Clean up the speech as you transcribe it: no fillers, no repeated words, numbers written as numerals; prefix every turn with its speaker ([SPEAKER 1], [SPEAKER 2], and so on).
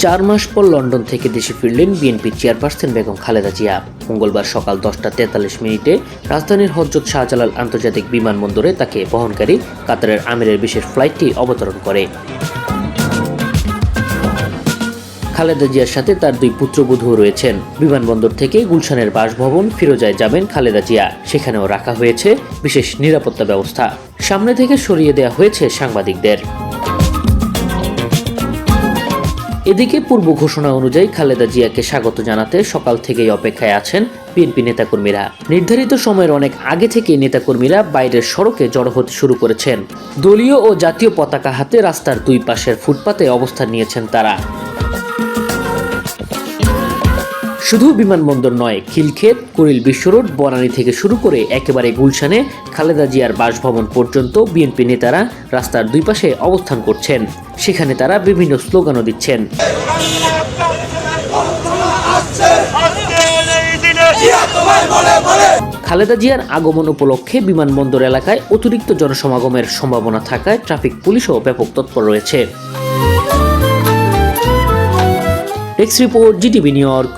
[SPEAKER 1] 4 মাস পর লন্ডন থেকে দেশে ফিরলেন বিএনপি চেয়ারপারসন বেগম খালেদা জিয়া। মঙ্গলবার সকাল 10টা 43 রাজধানীর হযরত শাহজালাল আন্তর্জাতিক বিমানবন্দরে তাকে বহনকারী কাতারের আমিরের বিশেষ ফ্লাইটটি অবতরণ করে। খালেদা জিয়ার সাথে তার 2 পুত্রবধূ রয়েছেন। বিমানবন্দর থেকে গুলশানের বাসভবন ফিরোজায় যাবেন খালেদা জিয়া। সেখানেও রাখা হয়েছে বিশেষ নিরাপত্তা ব্যবস্থা। সামনে থেকে সরিয়ে দেওয়া হয়েছে সাংবাদিকদের। এদিকে পূর্ব ঘোষণা অনুযায়ী খালেদা জিয়াকে স্বাগত জানাতে সকাল থেকেই অপেক্ষায় আছেন বিএনপি নেতাকর্মীরা। নির্ধারিত সময়ের অনেক আগে থেকেই নেতাকর্মীরা বাইরের সড়কে জড়ো হতে শুরু করেছেন। দলীয় ও জাতীয় পতাকা হাতে রাস্তার 2 পাশের ফুটপাতে অবস্থান নিয়েছেন তারা। শুধু বিমানবন্দর নয়, খিলক্ষেত, কুড়িল বিশ্ব রোড, বনানী থেকে শুরু করে একেবারে গুলশানে খালেদা জিয়ার বাসভবন পর্যন্ত বিএনপি নেতারা রাস্তার 2 পাশে অবস্থান করছেন। সেখানে তারা বিভিন্ন স্লোগানও দিচ্ছেন। খালেদা জিয়ার আগমন উপলক্ষে বিমানবন্দর এলাকায় অতিরিক্ত জনসমাগমের সম্ভাবনা থাকায় ট্রাফিক পুলিশও ব্যাপক তৎপর রয়েছে। Desk report, GTV New York.